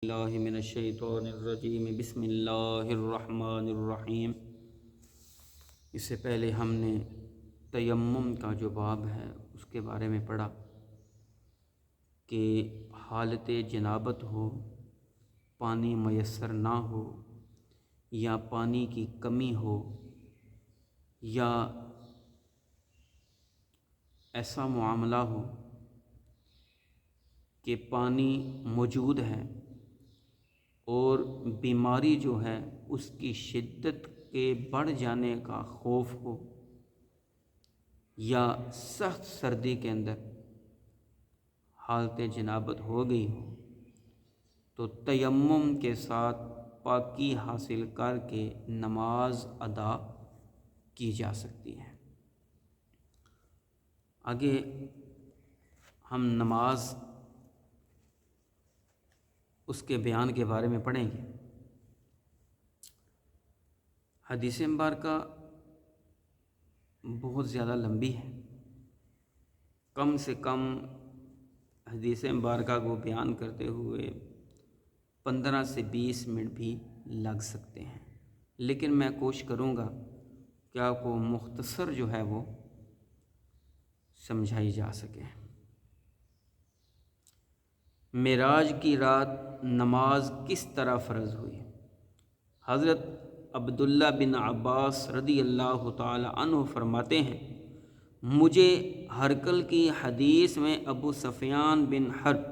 اللہ من الشیطان الرجیم بسم اللہ الرحمن الرحیم۔ اس سے پہلے ہم نے تیمم کا جو باب ہے اس کے بارے میں پڑھا کہ حالت جنابت ہو، پانی میسر نہ ہو یا پانی کی کمی ہو یا ایسا معاملہ ہو کہ پانی موجود ہے اور بیماری جو ہے اس کی شدت کے بڑھ جانے کا خوف ہو یا سخت سردی کے اندر حالت جنابت ہو گئی ہو تو تیمم کے ساتھ پاکی حاصل کر کے نماز ادا کی جا سکتی ہے۔ آگے ہم نماز اس کے بیان کے بارے میں پڑھیں گے۔ حدیث مبارکہ بہت زیادہ لمبی ہے، کم سے کم حدیث مبارکہ کو بیان کرتے ہوئے 15 سے 20 منٹ بھی لگ سکتے ہیں، لیکن میں کوشش کروں گا کہ آپ کو مختصر جو ہے وہ سمجھائی جا سکے۔ معراج کی رات نماز کس طرح فرض ہوئی؟ حضرت عبداللہ بن عباس رضی اللہ تعالی عنہ فرماتے ہیں، مجھے ہرقل کی حدیث میں ابو سفیان بن حرب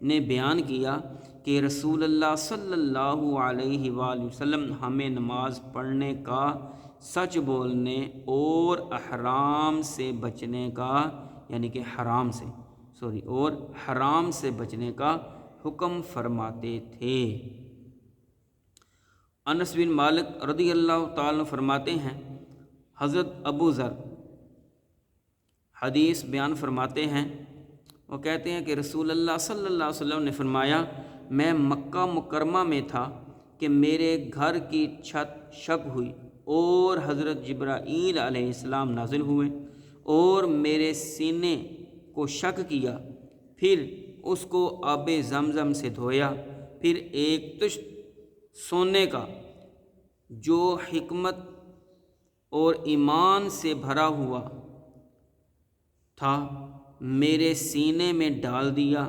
نے بیان کیا کہ رسول اللہ صلی اللہ علیہ وآلہ وسلم ہمیں نماز پڑھنے کا، سچ بولنے اور احرام سے بچنے کا یعنی کہ حرام سے بچنے کا حکم فرماتے تھے۔ انس بن مالک رضی اللہ تعالیٰ فرماتے ہیں، حضرت ابو ذر حدیث بیان فرماتے ہیں، وہ کہتے ہیں کہ رسول اللہ صلی اللہ علیہ وسلم نے فرمایا، میں مکہ مکرمہ میں تھا کہ میرے گھر کی چھت شق ہوئی اور حضرت جبرائیل علیہ السلام نازل ہوئے اور میرے سینے کو شق کیا، پھر اس کو آب زمزم سے دھویا، پھر ایک تشت سونے کا جو حکمت اور ایمان سے بھرا ہوا تھا میرے سینے میں ڈال دیا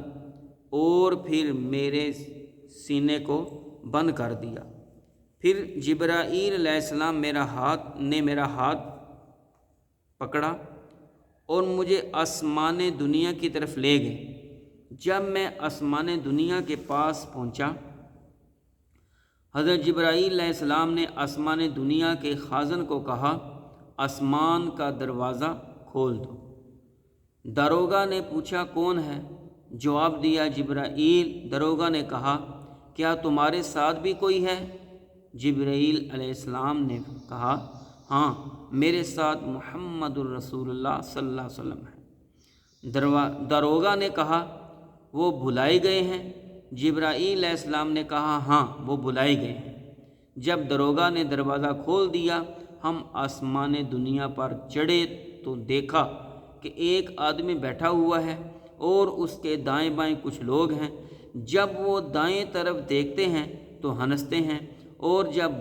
اور پھر میرے سینے کو بند کر دیا۔ پھر جبرائیل علیہ السلام میرا ہاتھ پکڑا اور مجھے آسمان دنیا کی طرف لے گئے۔ جب میں آسمان دنیا کے پاس پہنچا، حضرت جبرائیل علیہ السلام نے آسمان دنیا کے خازن کو کہا، آسمان کا دروازہ کھول دو۔ داروغہ نے پوچھا، کون ہے؟ جواب دیا، جبرائیل۔ داروغہ نے کہا، کیا تمہارے ساتھ بھی کوئی ہے؟ جبرائیل علیہ السلام نے کہا، ہاں، میرے ساتھ محمد الرسول اللہ صلی اللہ علیہ وسلم ہے۔ داروغہ نے کہا، وہ بلائے گئے ہیں؟ جبرائیل علیہ السلام نے کہا، ہاں، وہ بلائے گئے ہیں۔ جب داروغہ نے دروازہ کھول دیا، ہم آسمان دنیا پر چڑھے تو دیکھا کہ ایک آدمی بیٹھا ہوا ہے اور اس کے دائیں بائیں کچھ لوگ ہیں۔ جب وہ دائیں طرف دیکھتے ہیں تو ہنستے ہیں اور جب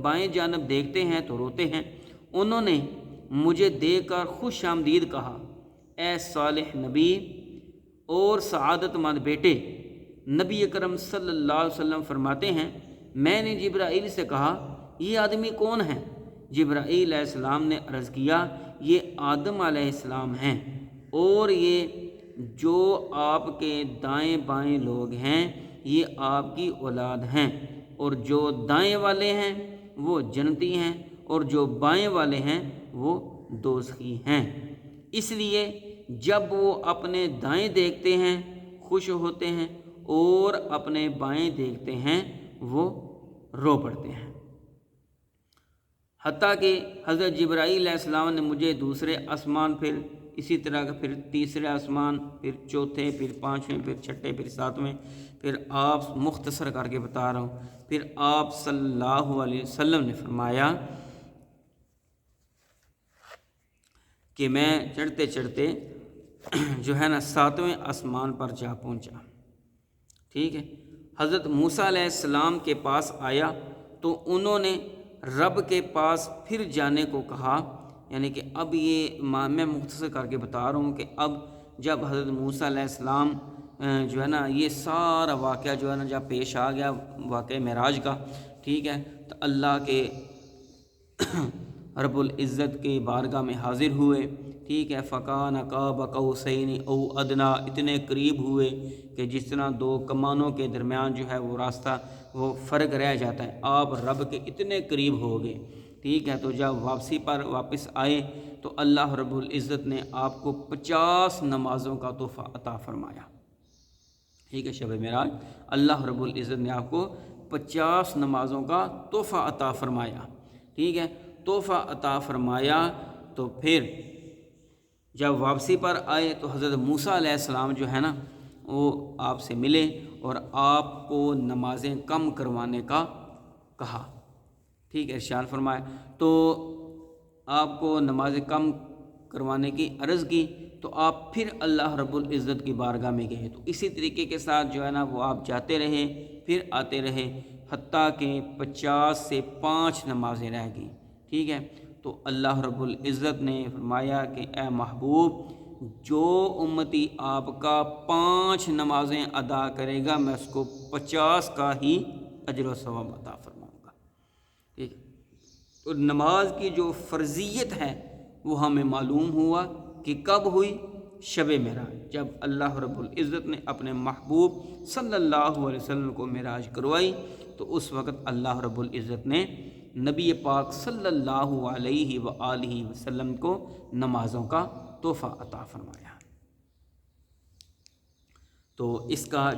بائیں جانب دیکھتے ہیں تو روتے ہیں۔ انہوں نے مجھے دیکھ کر خوش آمدید کہا، اے صالح نبی اور سعادت مند بیٹے۔ نبی اکرم صلی اللہ علیہ وسلم فرماتے ہیں، میں نے جبرائیل سے کہا، یہ آدمی کون ہے؟ جبرائیل علیہ السلام نے عرض کیا، یہ آدم علیہ السلام ہیں اور یہ جو آپ کے دائیں بائیں لوگ ہیں یہ آپ کی اولاد ہیں، اور جو دائیں والے ہیں وہ جنتی ہیں اور جو بائیں والے ہیں وہ دوزخی ہیں۔ اس لیے جب وہ اپنے دائیں دیکھتے ہیں خوش ہوتے ہیں اور اپنے بائیں دیکھتے ہیں وہ رو پڑتے ہیں۔ حتیٰ کہ حضرت جبرائیل علیہ السلام نے مجھے دوسرے آسمان، پھر اسی طرح کا پھر تیسرے آسمان، پھر چوتھے، پھر پانچویں، پھر چھٹے، پھر ساتویں، پھر آپ مختصر کر کے بتا رہا ہوں، پھر آپ صلی اللہ علیہ وسلم نے فرمایا کہ میں چڑھتے چڑھتے جو ہے نا 7ویں آسمان پر جا پہنچا۔ ٹھیک ہے، حضرت موسیٰ علیہ السلام کے پاس آیا تو انہوں نے رب کے پاس پھر جانے کو کہا، یعنی کہ اب یہ میں مختصر کر کے بتا رہا ہوں کہ اب جب حضرت موسیٰ علیہ السلام جو ہے نا یہ سارا واقعہ جو ہے نا جب پیش آ گیا واقعہ معراج کا، ٹھیک ہے، تو اللہ کے رب العزت کے بارگاہ میں حاضر ہوئے، ٹھیک ہے، فکان قاب قوسین او ادنا، اتنے قریب ہوئے کہ جس طرح دو کمانوں کے درمیان جو ہے وہ راستہ وہ فرق رہ جاتا ہے، آپ رب کے اتنے قریب ہو گئے، ٹھیک ہے۔ تو جب واپسی پر واپس آئے تو اللہ رب العزت نے آپ کو 50 نمازوں کا تحفہ عطا فرمایا، ٹھیک ہے، شب معراج اللہ رب العزت نے آپ کو 50 نمازوں کا تحفہ عطا فرمایا، ٹھیک ہے، تحفہ عطا فرمایا۔ تو پھر جب واپسی پر آئے تو حضرت موسیٰ علیہ السلام جو ہے نا وہ آپ سے ملے اور آپ کو نمازیں کم کروانے کا کہا، ٹھیک ہے، ارشاد فرمایا، تو آپ کو نمازیں کم کروانے کی عرض کی تو آپ پھر اللہ رب العزت کی بارگاہ میں گئے، تو اسی طریقے کے ساتھ جو ہے نا وہ آپ جاتے رہے، پھر آتے رہے، حتیٰ کہ 50 سے 5 نمازیں رہ گئیں، ٹھیک ہے۔ تو اللہ رب العزت نے فرمایا کہ اے محبوب، جو امتی آپ کا 5 نمازیں ادا کرے گا میں اس کو 50 کا ہی اجر و ثواب عطا فرماؤں گا، ٹھیک ہے۔ تو نماز کی جو فرضیت ہے وہ ہمیں معلوم ہوا کہ کب ہوئی؟ شب معراج، جب اللہ رب العزت نے اپنے محبوب صلی اللہ علیہ وسلم کو معراج کروائی تو اس وقت اللہ رب العزت نے نبی پاک صلی اللہ علیہ وآلہ وسلم کو نمازوں کا تحفہ عطا فرمایا۔ تو اس کا